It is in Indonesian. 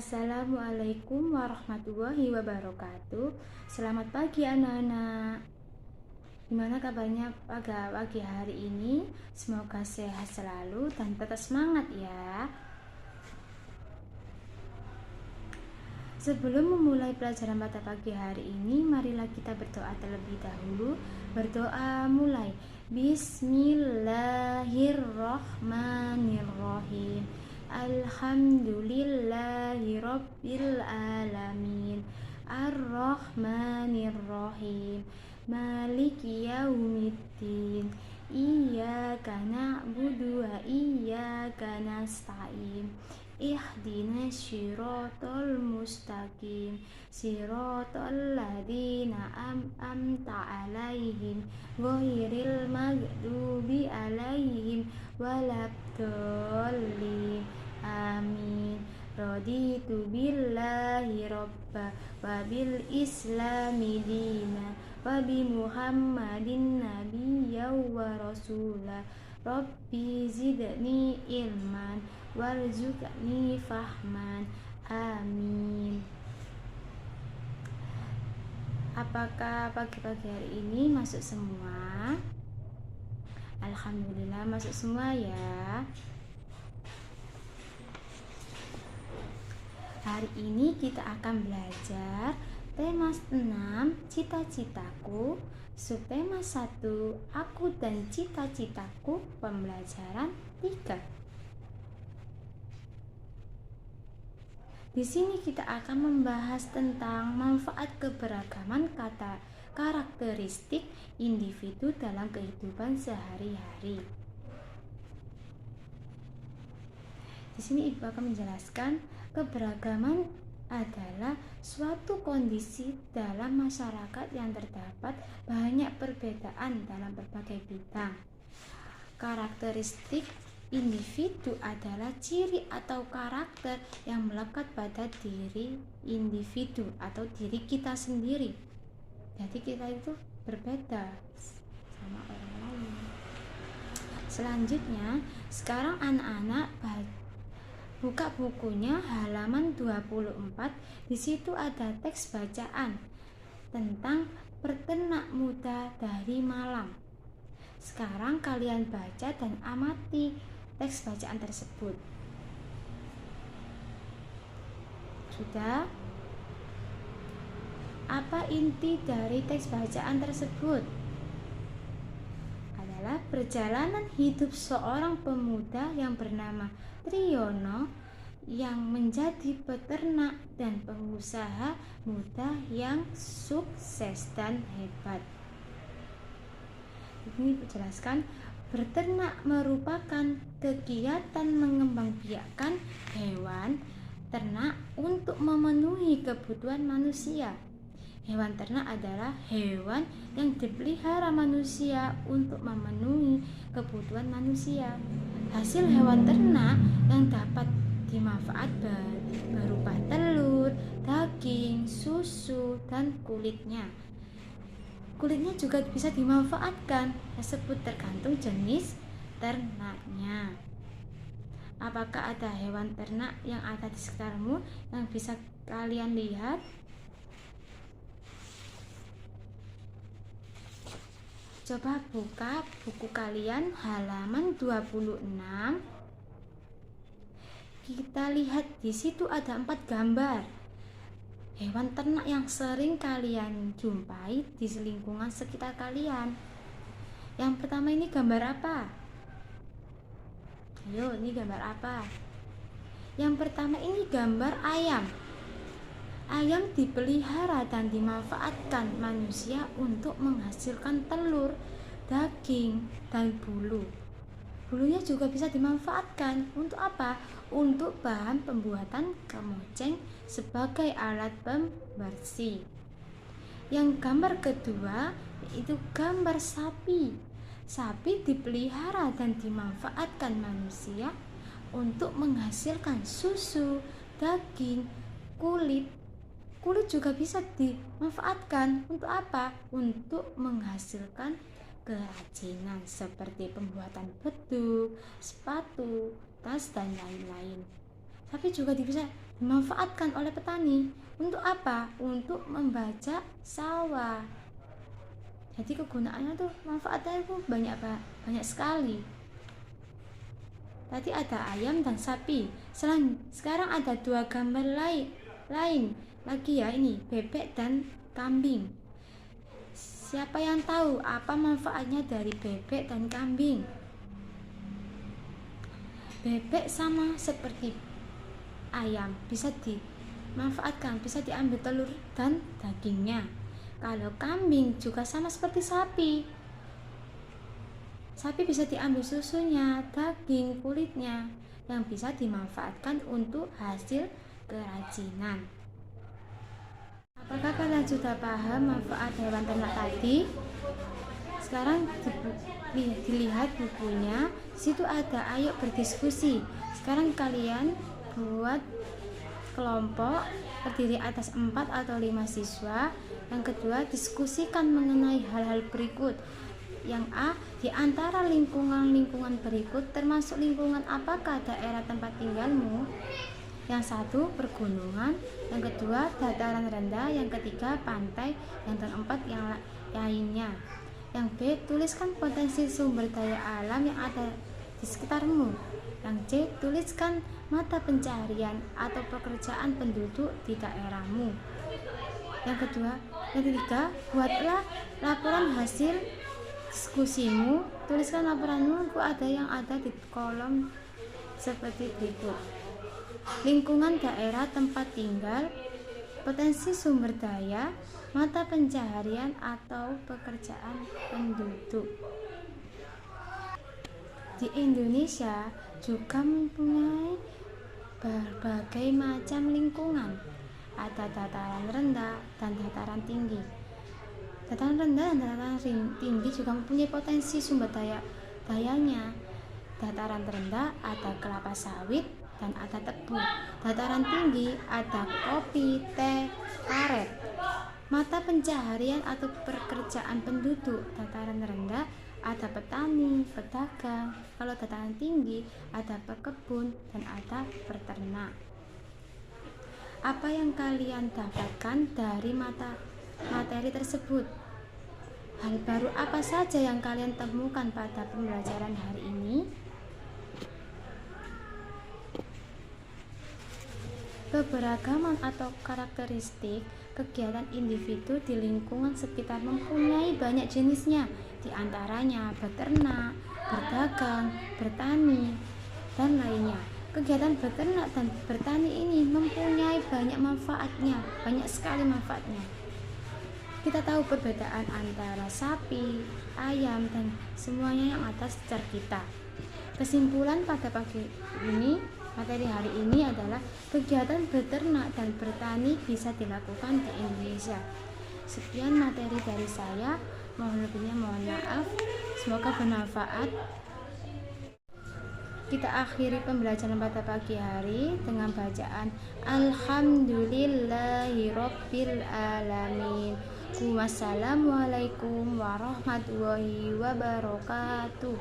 Assalamualaikum warahmatullahi wabarakatuh. Selamat pagi anak-anak. Gimana kabarnya pada pagi hari ini? Semoga sehat selalu dan tetap semangat ya. Sebelum memulai pelajaran pada pagi hari ini, marilah kita berdoa terlebih dahulu. Berdoa mulai. Bismillahirrahmanirrahim. Alhamdulillahirabbil alamin. Ar-Rahmanirrahim. Maliki yaumiddin. Iyyaka na'budu wa iyyaka nasta'in. Ihdinas syiratal mustaqim. Siratal ladzina an'amta 'alaihim ghairil maghdubi 'alaihim waladdallin. Amin. Raditu billahi robba wa bil islami dina wa bi muhammadin nabiyya wa rasula. Rabbi zidni ilman warzuqni fahman. Amin. Apakah pagi-pagi hari ini masuk semua? Alhamdulillah masuk semua ya. Hari ini kita akan belajar tema 6, cita-citaku, subtema 1, aku dan cita-citaku, pembelajaran 3. Di sini kita akan membahas tentang manfaat keberagaman kata karakteristik individu dalam kehidupan sehari-hari. Di sini Ibu akan menjelaskan keberagaman adalah suatu kondisi dalam masyarakat yang terdapat banyak perbedaan dalam berbagai bidang. Karakteristik individu adalah ciri atau karakter yang melekat pada diri individu atau diri kita sendiri. Jadi kita itu berbeda sama orang lain. Selanjutnya, sekarang anak-anak buka bukunya halaman 24. Di situ ada teks bacaan tentang peternak muda dari Malang. Sekarang kalian baca dan amati teks bacaan tersebut. Sudah? Apa inti dari teks bacaan tersebut? Adalah perjalanan hidup seorang pemuda yang bernama Triyono yang menjadi peternak dan pengusaha muda yang sukses dan hebat. Ini dijelaskan, berternak merupakan kegiatan mengembangbiakkan hewan ternak untuk memenuhi kebutuhan manusia. Hewan ternak adalah hewan yang dipelihara manusia untuk memenuhi kebutuhan manusia. Hasil hewan ternak yang dapat dimanfaatkan berupa telur, daging, susu, dan kulitnya. Kulitnya juga bisa dimanfaatkan, tersebut tergantung jenis ternaknya. Apakah ada hewan ternak yang ada di sekitarmu yang bisa kalian lihat? Coba buka buku kalian halaman 26. Kita lihat di situ ada 4 gambar hewan ternak yang sering kalian jumpai di lingkungan sekitar kalian. Yang pertama ini gambar apa? Ayo, ini gambar apa? Yang pertama ini gambar ayam. Ayam dipelihara dan dimanfaatkan manusia untuk menghasilkan telur, daging, dan bulu. Bulunya juga bisa dimanfaatkan untuk apa? Untuk bahan pembuatan kemoceng sebagai alat pembersih. Yang gambar kedua yaitu gambar sapi. Sapi dipelihara dan dimanfaatkan manusia untuk menghasilkan susu, daging, kulit. Kulit juga bisa dimanfaatkan untuk apa? Untuk menghasilkan kerajinan seperti pembuatan beduk, sepatu, tas, dan lain-lain. tapi juga bisa dimanfaatkan oleh petani. Untuk apa? Untuk membaca sawah. Jadi kegunaannya tuh, manfaatnya itu banyak sekali. Tadi ada ayam dan sapi. Sekarang ada dua gambar lain lagi ya, ini bebek dan kambing. Siapa yang tahu apa manfaatnya dari bebek dan kambing? Bebek sama seperti ayam, bisa dimanfaatkan, bisa diambil telur dan dagingnya. Kalau kambing juga sama seperti sapi. Sapi bisa diambil susunya, daging, kulitnya, yang bisa dimanfaatkan untuk hasil kerajinan. Apakah kalian sudah paham manfaat hewan ternak tadi? Sekarang dilihat bukunya, situ ada ayo berdiskusi. Sekarang kalian buat kelompok terdiri atas 4 atau 5 siswa. Yang kedua, diskusikan mengenai hal-hal berikut. Yang A, di antara lingkungan-lingkungan berikut termasuk lingkungan apakah daerah tempat tinggalmu? Yang satu, pegunungan. Yang kedua, dataran rendah. Yang ketiga, pantai. Yang keempat, yang lainnya. Yang B, tuliskan potensi sumber daya alam yang ada di sekitarmu. Yang C, tuliskan mata pencaharian atau pekerjaan penduduk di daerahmu. Yang ketiga, buatlah laporan hasil diskusimu. Tuliskan laporanmu, ada yang ada di kolom seperti berikut. Lingkungan daerah tempat tinggal, potensi sumber daya, mata pencaharian atau pekerjaan penduduk. Di Indonesia juga mempunyai berbagai macam lingkungan. Ada dataran rendah dan dataran tinggi. Dataran rendah dan dataran tinggi juga mempunyai potensi sumber dayanya. Dataran rendah ada kelapa sawit dan ada tebu. Dataran tinggi ada kopi, teh, karet. Mata pencaharian atau pekerjaan penduduk, dataran rendah ada petani, pedagang. Kalau dataran tinggi ada pekebun dan ada peternak. Apa yang kalian dapatkan dari materi tersebut? Hal baru apa saja yang kalian temukan pada pembelajaran hari ini? Keberagaman atau karakteristik kegiatan individu di lingkungan sekitar mempunyai banyak jenisnya, di antaranya beternak, berdagang, bertani, dan lainnya. Kegiatan beternak dan bertani ini mempunyai banyak manfaatnya, banyak sekali manfaatnya. Kita tahu perbedaan antara sapi, ayam, dan semuanya yang ada sekitar kita. Kesimpulan pada pagi ini, materi hari ini adalah kegiatan beternak dan bertani bisa dilakukan di Indonesia. Sekian materi dari saya, mohon lebihnya mohon maaf. Semoga bermanfaat. Kita akhiri pembelajaran pada pagi hari dengan bacaan Alhamdulillahirabbil alamin. Wassalamualaikum warahmatullahi wabarakatuh.